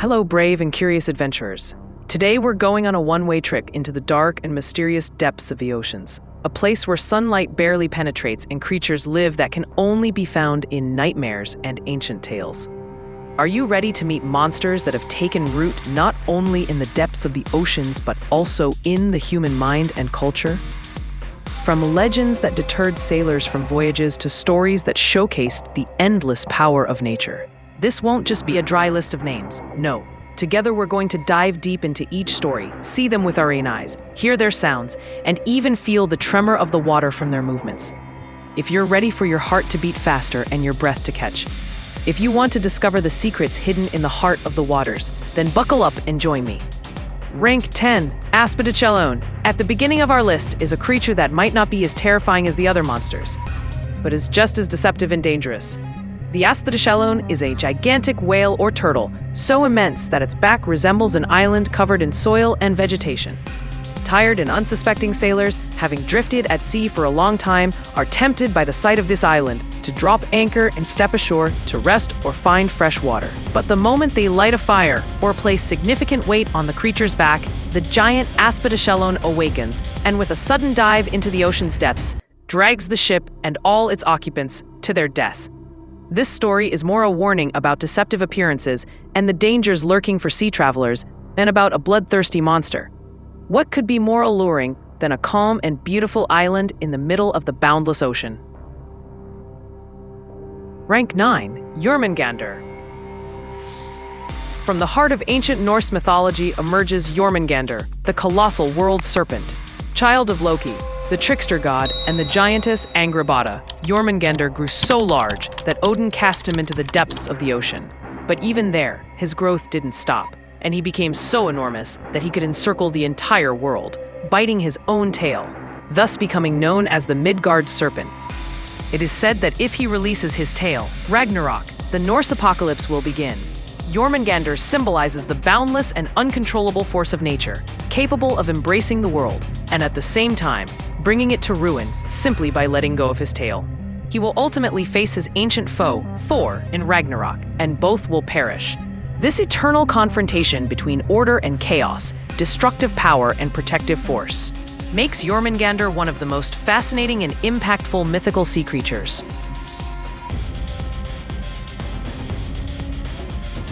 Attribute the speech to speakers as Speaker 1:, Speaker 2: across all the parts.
Speaker 1: Hello, brave and curious adventurers. Today we're going on a one-way trip into the dark and mysterious depths of the oceans, a place where sunlight barely penetrates and creatures live that can only be found in nightmares and ancient tales. Are you ready to meet monsters that have taken root not only in the depths of the oceans but also in the human mind and culture? From legends that deterred sailors from voyages to stories that showcased the endless power of nature. This won't just be a dry list of names, no. Together we're going to dive deep into each story, see them with our own eyes, hear their sounds, and even feel the tremor of the water from their movements. If you're ready for your heart to beat faster and your breath to catch, if you want to discover the secrets hidden in the heart of the waters, then buckle up and join me. Rank 10, Asidoclon. At the beginning of our list is a creature that might not be as terrifying as the other monsters, but is just as deceptive and dangerous. The Asidoclon is a gigantic whale or turtle, so immense that its back resembles an island covered in soil and vegetation. Tired and unsuspecting sailors, having drifted at sea for a long time, are tempted by the sight of this island to drop anchor and step ashore to rest or find fresh water. But the moment they light a fire or place significant weight on the creature's back, the giant Asidoclon awakens and with a sudden dive into the ocean's depths, drags the ship and all its occupants to their death. This story is more a warning about deceptive appearances and the dangers lurking for sea travelers than about a bloodthirsty monster. What could be more alluring than a calm and beautiful island in the middle of the boundless ocean? Rank 9, Jörmungandr. From the heart of ancient Norse mythology emerges Jörmungandr, the colossal world serpent. Child of Loki, the trickster god, and the giantess Angrboda, Jörmungandr grew so large that Odin cast him into the depths of the ocean. But even there, his growth didn't stop, and he became so enormous that he could encircle the entire world, biting his own tail, thus becoming known as the Midgard serpent. It is said that if he releases his tail, Ragnarok, the Norse apocalypse will begin. Jörmungandr symbolizes the boundless and uncontrollable force of nature, capable of embracing the world, and at the same time, bringing it to ruin simply by letting go of his tail. He will ultimately face his ancient foe, Thor, in Ragnarok, and both will perish. This eternal confrontation between order and chaos, destructive power and protective force, makes Jörmungandr one of the most fascinating and impactful mythical sea creatures.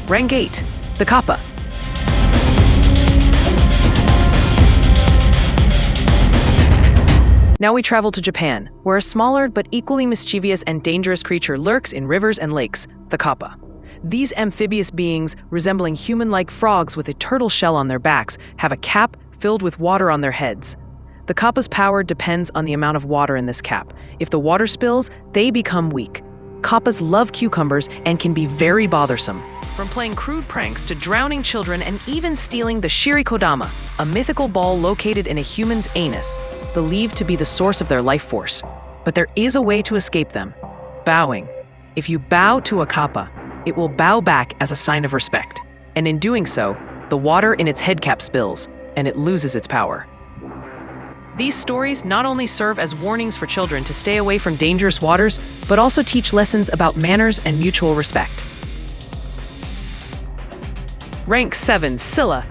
Speaker 1: Rank 8, the Kappa. Now we travel to Japan, where a smaller but equally mischievous and dangerous creature lurks in rivers and lakes, the Kappa. These amphibious beings, resembling human-like frogs with a turtle shell on their backs, have a cap filled with water on their heads. The Kappa's power depends on the amount of water in this cap. If the water spills, they become weak. Kappas love cucumbers and can be very bothersome. From playing crude pranks to drowning children and even stealing the shirikodama, a mythical ball located in a human's anus, believed to be the source of their life force. But there is a way to escape them: bowing. If you bow to a Kappa, it will bow back as a sign of respect. And in doing so, the water in its head cap spills, and it loses its power. These stories not only serve as warnings for children to stay away from dangerous waters, but also teach lessons about manners and mutual respect. Rank 7, Scylla.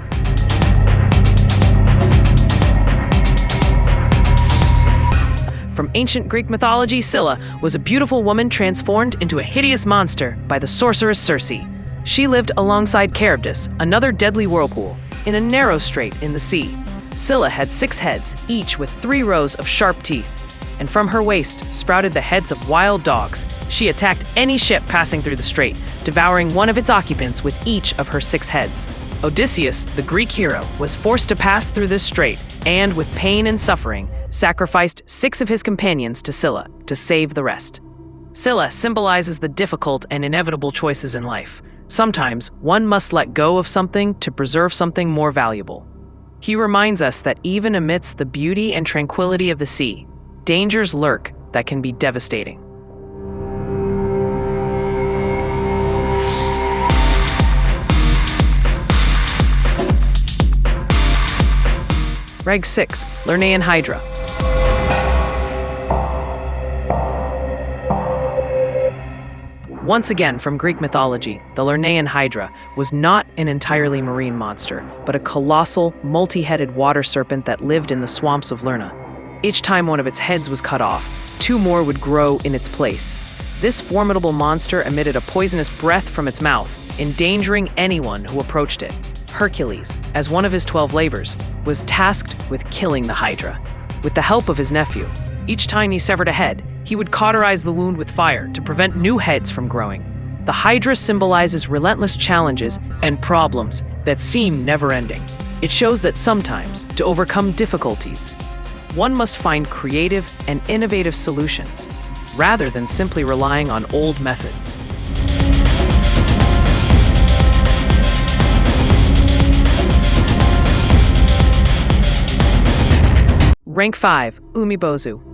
Speaker 1: From ancient Greek mythology, Scylla was a beautiful woman transformed into a hideous monster by the sorceress Circe. She lived alongside Charybdis, another deadly whirlpool, in a narrow strait in the sea. Scylla had 6 heads, each with 3 rows of sharp teeth, and from her waist sprouted the heads of wild dogs. She attacked any ship passing through the strait, devouring one of its occupants with each of her 6 heads. Odysseus, the Greek hero, was forced to pass through this strait, and with pain and suffering, sacrificed 6 of his companions to Scylla to save the rest. Scylla symbolizes the difficult and inevitable choices in life. Sometimes one must let go of something to preserve something more valuable. He reminds us that even amidst the beauty and tranquility of the sea, dangers lurk that can be devastating. Rank 6, Lernaean Hydra. Once again, from Greek mythology, the Lernaean Hydra was not an entirely marine monster, but a colossal, multi-headed water serpent that lived in the swamps of Lerna. Each time one of its heads was cut off, two more would grow in its place. This formidable monster emitted a poisonous breath from its mouth, endangering anyone who approached it. Hercules, as one of his 12 labors, was tasked with killing the Hydra. With the help of his nephew, each time he severed a head, he would cauterize the wound with fire to prevent new heads from growing. The Hydra symbolizes relentless challenges and problems that seem never-ending. It shows that sometimes, to overcome difficulties, one must find creative and innovative solutions, rather than simply relying on old methods. Rank 5, Umibozu.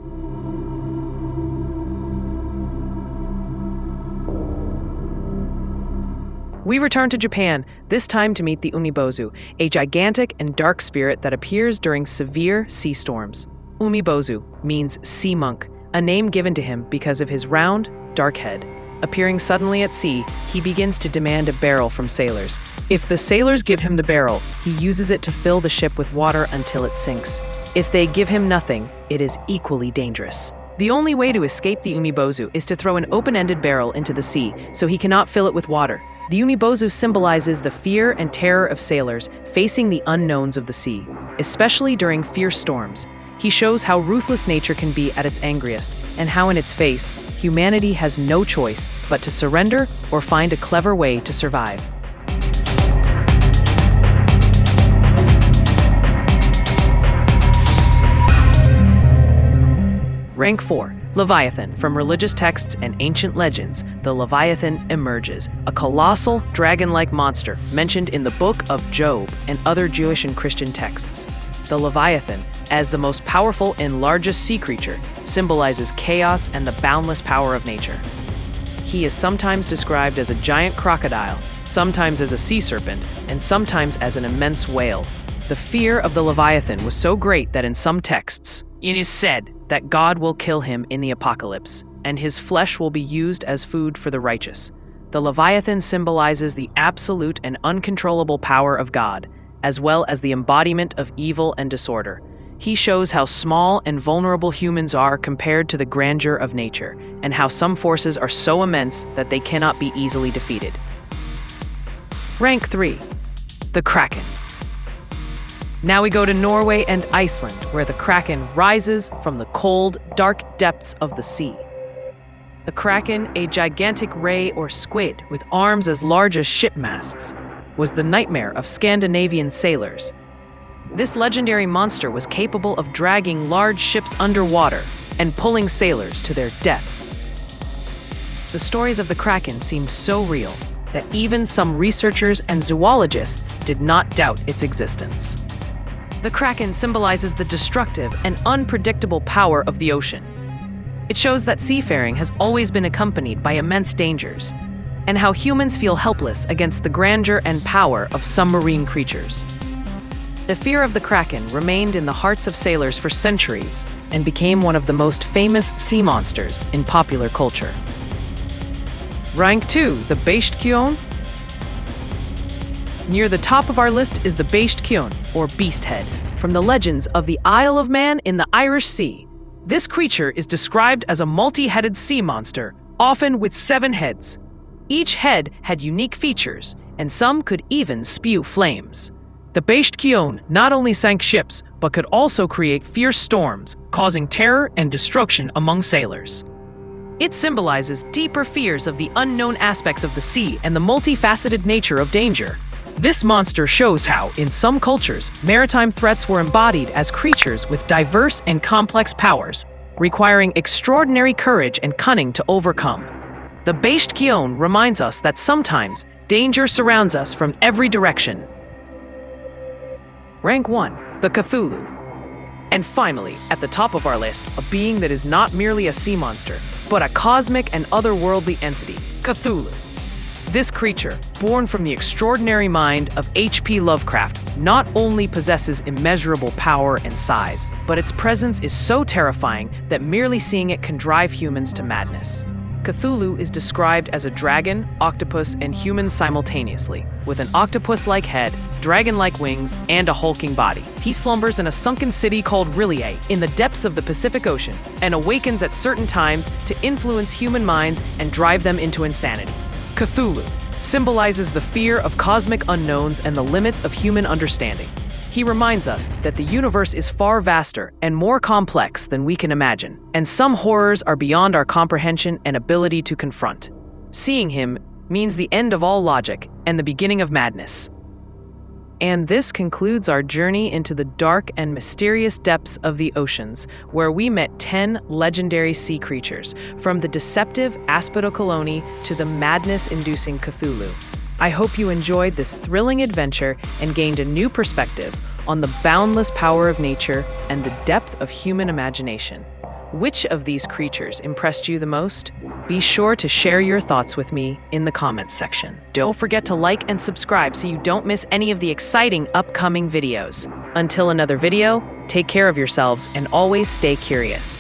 Speaker 1: We return to Japan, this time to meet the Umibozu, a gigantic and dark spirit that appears during severe sea storms. Umibozu means sea monk, a name given to him because of his round, dark head. Appearing suddenly at sea, he begins to demand a barrel from sailors. If the sailors give him the barrel, he uses it to fill the ship with water until it sinks. If they give him nothing, it is equally dangerous. The only way to escape the Umibozu is to throw an open-ended barrel into the sea, so he cannot fill it with water. The Umibozu symbolizes the fear and terror of sailors facing the unknowns of the sea, especially during fierce storms. He shows how ruthless nature can be at its angriest, and how in its face, humanity has no choice but to surrender or find a clever way to survive. Rank 4, Leviathan. From religious texts and ancient legends, the Leviathan emerges, a colossal, dragon-like monster mentioned in the Book of Job and other Jewish and Christian texts. The Leviathan, as the most powerful and largest sea creature, symbolizes chaos and the boundless power of nature. He is sometimes described as a giant crocodile, sometimes as a sea serpent, and sometimes as an immense whale. The fear of the Leviathan was so great that in some texts, it is said that God will kill him in the apocalypse, and his flesh will be used as food for the righteous. The Leviathan symbolizes the absolute and uncontrollable power of God, as well as the embodiment of evil and disorder. He shows how small and vulnerable humans are compared to the grandeur of nature, and how some forces are so immense that they cannot be easily defeated. Rank 3, the Kraken. Now we go to Norway and Iceland, where the Kraken rises from the cold, dark depths of the sea. The Kraken, a gigantic ray or squid with arms as large as ship masts, was the nightmare of Scandinavian sailors. This legendary monster was capable of dragging large ships underwater and pulling sailors to their deaths. The stories of the Kraken seemed so real that even some researchers and zoologists did not doubt its existence. The Kraken symbolizes the destructive and unpredictable power of the ocean. It shows that seafaring has always been accompanied by immense dangers, and how humans feel helpless against the grandeur and power of some marine creatures. The fear of the Kraken remained in the hearts of sailors for centuries and became one of the most famous sea monsters in popular culture. Rank 2, the Beistkjón. Near the top of our list is the Beistkjón, or beast head, from the legends of the Isle of Man in the Irish Sea. This creature is described as a multi-headed sea monster, often with 7 heads. Each head had unique features, and some could even spew flames. The Beistkjón not only sank ships, but could also create fierce storms, causing terror and destruction among sailors. It symbolizes deeper fears of the unknown aspects of the sea and the multifaceted nature of danger. This monster shows how, in some cultures, maritime threats were embodied as creatures with diverse and complex powers, requiring extraordinary courage and cunning to overcome. The Beistkjón reminds us that sometimes danger surrounds us from every direction. Rank 1, the Cthulhu. And finally, at the top of our list, a being that is not merely a sea monster, but a cosmic and otherworldly entity, Cthulhu. This creature, born from the extraordinary mind of H.P. Lovecraft, not only possesses immeasurable power and size, but its presence is so terrifying that merely seeing it can drive humans to madness. Cthulhu is described as a dragon, octopus, and human simultaneously, with an octopus-like head, dragon-like wings, and a hulking body. He slumbers in a sunken city called R'lyeh in the depths of the Pacific Ocean and awakens at certain times to influence human minds and drive them into insanity. Cthulhu symbolizes the fear of cosmic unknowns and the limits of human understanding. He reminds us that the universe is far vaster and more complex than we can imagine, and some horrors are beyond our comprehension and ability to confront. Seeing him means the end of all logic and the beginning of madness. And this concludes our journey into the dark and mysterious depths of the oceans, where we met 10 legendary sea creatures, from the deceptive Asidoclon to the madness-inducing Cthulhu. I hope you enjoyed this thrilling adventure and gained a new perspective on the boundless power of nature and the depth of human imagination. Which of these creatures impressed you the most? Be sure to share your thoughts with me in the comments section. Don't forget to like and subscribe so you don't miss any of the exciting upcoming videos. Until another video, take care of yourselves and always stay curious.